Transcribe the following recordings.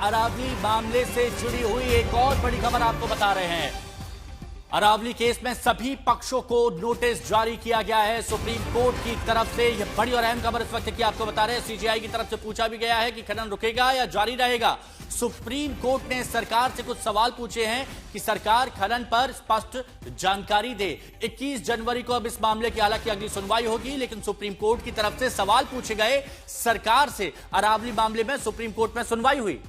अरावली मामले से जुड़ी हुई एक और बड़ी खबर आपको बता रहे हैं। अरावली केस में सभी पक्षों को नोटिस जारी किया गया है सुप्रीम कोर्ट की तरफ से। यह बड़ी और अहम खबर इस वक्त की आपको बता रहे हैं। सीजीआई की तरफ से पूछा भी गया है कि खनन रुकेगा या जारी रहेगा। सुप्रीम कोर्ट ने सरकार से कुछ सवाल पूछे हैं कि सरकार खनन पर स्पष्ट जानकारी दे। 21 जनवरी को अब इस मामले की हालांकि अगली सुनवाई होगी, लेकिन सुप्रीम कोर्ट की तरफ से सवाल पूछे गए सरकार से। अरावली मामले में सुप्रीम कोर्ट में सुनवाई हुई,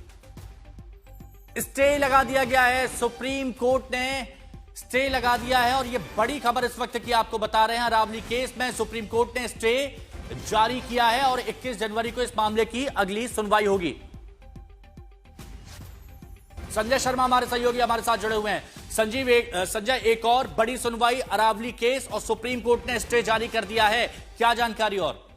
स्टे लगा दिया गया है। सुप्रीम कोर्ट ने स्टे लगा दिया है और यह बड़ी खबर इस वक्त की आपको बता रहे हैं। अरावली केस में सुप्रीम कोर्ट ने स्टे जारी किया है और 21 जनवरी को इस मामले की अगली सुनवाई होगी। संजय शर्मा हमारे सहयोगी हमारे साथ जुड़े हुए हैं। संजय, एक और बड़ी सुनवाई अरावली केस और सुप्रीम कोर्ट ने स्टे जारी कर दिया है, क्या जानकारी? और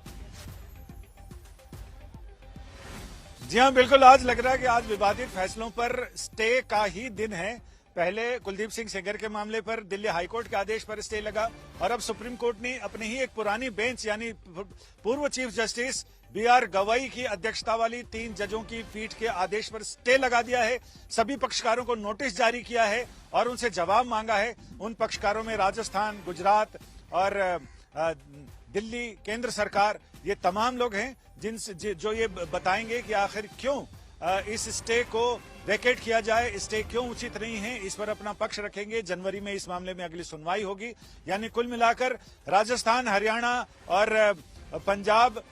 जी हां, बिल्कुल। आज लग रहा है कि आज विवादित फैसलों पर स्टे का ही दिन है। पहले कुलदीप सिंह सेंगर के मामले पर दिल्ली हाईकोर्ट के आदेश पर स्टे लगा और अब सुप्रीम कोर्ट ने अपनी ही एक पुरानी बेंच यानी पूर्व चीफ जस्टिस बीआर गवाई की अध्यक्षता वाली 3 जजों की पीठ के आदेश पर स्टे लगा दिया है। सभी पक्षकारों को नोटिस जारी किया है और उनसे जवाब मांगा है। उन पक्षकारों में राजस्थान, गुजरात और दिल्ली, केंद्र सरकार, ये तमाम लोग हैं जिनसे जो ये बताएंगे कि आखिर क्यों इस स्टे को वैकेट किया जाए, स्टे क्यों उचित नहीं है, इस पर अपना पक्ष रखेंगे। जनवरी में इस मामले में अगली सुनवाई होगी। यानी कुल मिलाकर राजस्थान, हरियाणा और पंजाब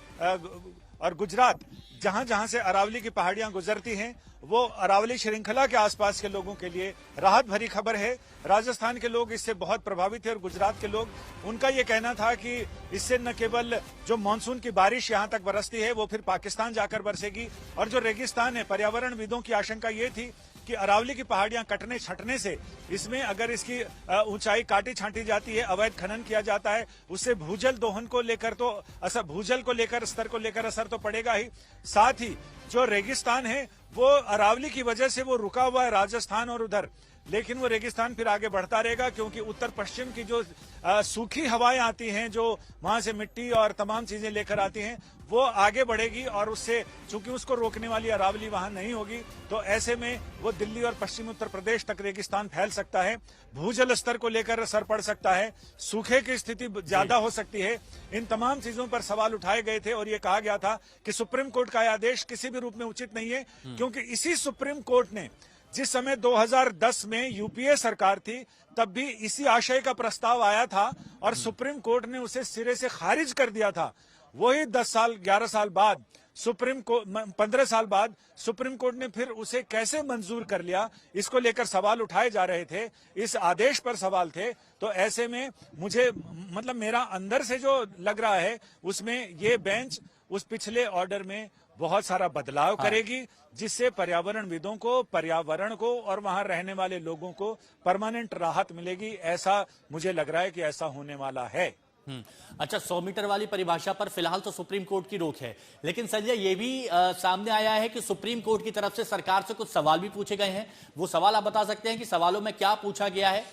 और गुजरात, जहां जहां से अरावली की पहाड़ियां गुजरती हैं, वो अरावली श्रृंखला के आसपास के लोगों के लिए राहत भरी खबर है। राजस्थान के लोग इससे बहुत प्रभावित है और गुजरात के लोग, उनका ये कहना था कि इससे न केवल जो मानसून की बारिश यहां तक बरसती है वो फिर पाकिस्तान जाकर बरसेगी, और जो रेगिस्तान है, पर्यावरणविदों की आशंका ये थी कि अरावली की पहाड़ियां कटने छटने से, इसमें अगर इसकी ऊंचाई काटी छांटी जाती है, अवैध खनन किया जाता है, उससे भूजल दोहन को लेकर तो असर, भूजल को लेकर, स्तर को लेकर असर तो पड़ेगा ही। साथ ही जो रेगिस्तान है वो अरावली की वजह से वो रुका हुआ है राजस्थान और उधर, लेकिन वो रेगिस्तान फिर आगे बढ़ता रहेगा क्योंकि उत्तर पश्चिम की जो सूखी हवाएं आती हैं, जो वहां से मिट्टी और तमाम चीजें लेकर आती हैं, वो आगे बढ़ेगी और उससे चूंकि उसको रोकने वाली अरावली वहां नहीं होगी, तो ऐसे में वो दिल्ली और पश्चिमी उत्तर प्रदेश तक रेगिस्तान फैल सकता है। भूजल स्तर को लेकर असर पड़ सकता है, सूखे की स्थिति ज्यादा हो सकती है। इन तमाम चीजों पर सवाल उठाए गए थे और ये कहा गया था कि सुप्रीम कोर्ट का आदेश किसी भी रूप में उचित नहीं है, क्योंकि इसी सुप्रीम कोर्ट ने जिस समय 2010 में यूपीए सरकार थी, तब भी इसी आशय का प्रस्ताव आया था और सुप्रीम कोर्ट ने उसे सिरे से खारिज कर दिया था। वही 10 साल 11 साल बाद 15 साल बाद सुप्रीम कोर्ट ने फिर उसे कैसे मंजूर कर लिया, इसको लेकर सवाल उठाए जा रहे थे, इस आदेश पर सवाल थे। तो ऐसे में मुझे मतलब मेरा अंदर से जो लग रहा है उसमें ये बेंच उस पिछले ऑर्डर में बहुत सारा बदलाव करेगी, जिससे पर्यावरणविदों को, पर्यावरण को और वहां रहने वाले लोगों को परमानेंट राहत मिलेगी। ऐसा मुझे लग रहा है कि ऐसा होने वाला है। अच्छा, 100 मीटर वाली परिभाषा पर फिलहाल तो सुप्रीम कोर्ट की रोक है, लेकिन संजय ये भी सामने आया है कि सुप्रीम कोर्ट की तरफ से सरकार से कुछ सवाल भी पूछे गए हैं। वो सवाल आप बता सकते हैं कि सवालों में क्या पूछा गया है?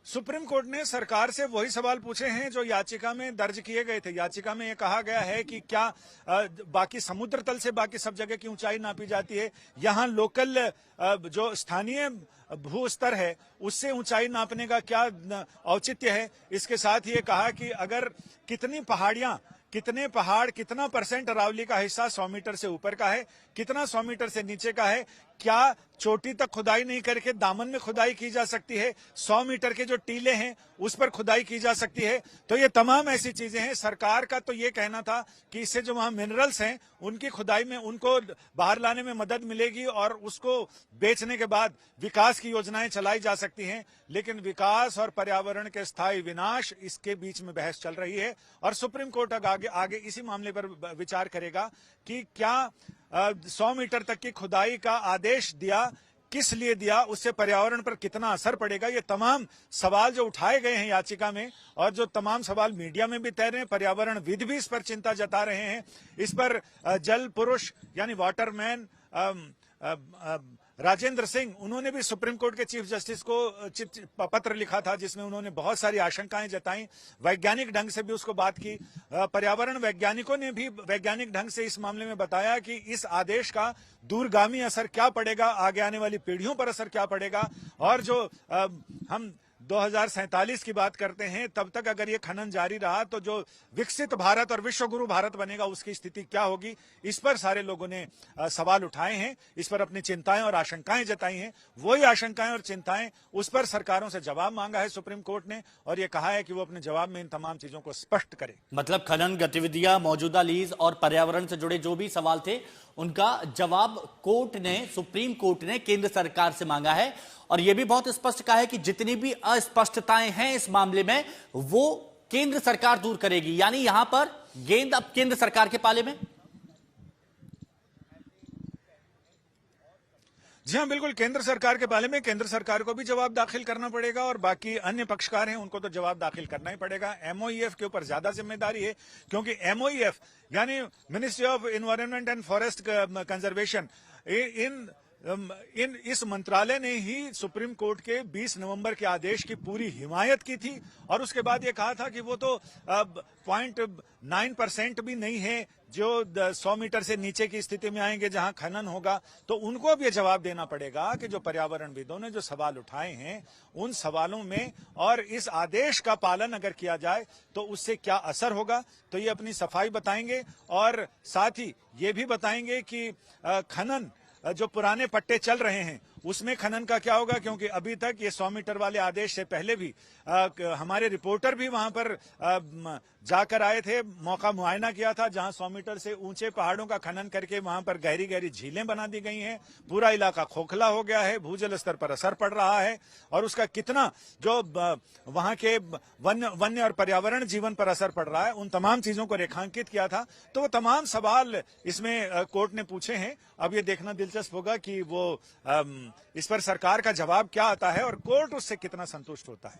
सुप्रीम कोर्ट ने सरकार से वही सवाल पूछे हैं जो याचिका में दर्ज किए गए थे। याचिका में यह कहा गया है कि क्या बाकी समुद्र तल से बाकी सब जगह की ऊंचाई नापी जाती है, यहाँ लोकल जो स्थानीय भू स्तर है उससे ऊंचाई नापने का क्या औचित्य है। इसके साथ ये कहा कि अगर कितनी पहाड़ियां, कितने पहाड़, कितना % अरावली का हिस्सा 100 मीटर से ऊपर का है, कितना 100 मीटर से नीचे का है, क्या चोटी तक खुदाई नहीं करके दामन में खुदाई की जा सकती है, 100 मीटर के जो टीले हैं उस पर खुदाई की जा सकती है। तो ये तमाम ऐसी चीजें हैं। सरकार का तो ये कहना था कि इससे जो वहां मिनरल्स हैं उनकी खुदाई में उनको बाहर लाने में मदद मिलेगी और उसको बेचने के बाद विकास की योजनाएं चलाई जा सकती हैं। लेकिन विकास और पर्यावरण के स्थायी विनाश, इसके बीच में बहस चल रही है और सुप्रीम कोर्ट आगे इसी मामले पर विचार करेगा कि क्या 100 मीटर तक की खुदाई का आदेश दिया, किस लिए दिया, उससे पर्यावरण पर कितना असर पड़ेगा। ये तमाम सवाल जो उठाए गए हैं याचिका में और जो तमाम सवाल मीडिया में भी तैर रहे हैं, पर्यावरणविद भी इस पर चिंता जता रहे हैं। इस पर जल पुरुष यानी वाटरमैन, राजेंद्र सिंह, उन्होंने भी सुप्रीम कोर्ट के चीफ जस्टिस को पत्र लिखा था जिसमें उन्होंने बहुत सारी आशंकाएं जताई, वैज्ञानिक ढंग से भी उसको बात की। पर्यावरण वैज्ञानिकों ने भी वैज्ञानिक ढंग से इस मामले में बताया कि इस आदेश का दूरगामी असर क्या पड़ेगा, आगे आने वाली पीढ़ियों पर असर क्या पड़ेगा, और जो हम 2047 की बात करते हैं, तब तक अगर ये खनन जारी रहा तो जो विकसित भारत और विश्वगुरु भारत बनेगा उसकी स्थिति क्या होगी। इस पर सारे लोगों ने सवाल उठाए हैं, इस पर अपनी चिंताएं और आशंकाएं जताई हैं। वही आशंकाएं और चिंताएं, उस पर सरकारों से जवाब मांगा है सुप्रीम कोर्ट ने, और ये कहा है कि वो अपने जवाब में इन तमाम चीजों को स्पष्ट करे। मतलब खनन गतिविधियां, मौजूदा लीज और पर्यावरण से जुड़े जो भी सवाल थे उनका जवाब कोर्ट ने, सुप्रीम कोर्ट ने केंद्र सरकार से मांगा है। और यह भी बहुत स्पष्ट कहा है कि जितनी भी अस्पष्टताएं हैं इस मामले में वो केंद्र सरकार दूर करेगी। यानी यहां पर गेंद अब केंद्र सरकार के पाले में। जी हां, बिल्कुल केंद्र सरकार के बारे में केंद्र सरकार को भी जवाब दाखिल करना पड़ेगा, और बाकी अन्य पक्षकार हैं उनको तो जवाब दाखिल करना ही पड़ेगा। एमओईएफ के ऊपर ज्यादा जिम्मेदारी है, क्योंकि एमओईएफ यानी ministry of environment and forest conservation, इस मंत्रालय ने ही सुप्रीम कोर्ट के 20 नवंबर के आदेश की पूरी हिमायत की थी, और उसके बाद ये कहा था कि वो तो 0.9% भी नहीं है जो 100 मीटर से नीचे की स्थिति में आएंगे जहां खनन होगा। तो उनको अब ये जवाब देना पड़ेगा कि जो पर्यावरणविदों ने जो सवाल उठाए हैं उन सवालों में, और इस आदेश का पालन अगर किया जाए तो उससे क्या असर होगा, तो ये अपनी सफाई बताएंगे। और साथ ही ये भी बताएंगे कि खनन जो पुराने पट्टे चल रहे हैं उसमें खनन का क्या होगा, क्योंकि अभी तक ये 100 मीटर वाले आदेश से पहले भी हमारे रिपोर्टर भी वहां पर जाकर आए थे, मौका मुआयना किया था, जहां 100 मीटर से ऊंचे पहाड़ों का खनन करके वहां पर गहरी गहरी झीलें बना दी गई हैं। पूरा इलाका खोखला हो गया है, भूजल स्तर पर असर पड़ रहा है, और उसका कितना जो वहां के वन्य और पर्यावरण जीवन पर असर पड़ रहा है, उन तमाम चीजों को रेखांकित किया था। तो वो तमाम सवाल इसमें कोर्ट ने पूछे हैं। अब ये देखना दिलचस्प होगा कि वो इस पर सरकार का जवाब क्या आता है और कोर्ट उससे कितना संतुष्ट होता है।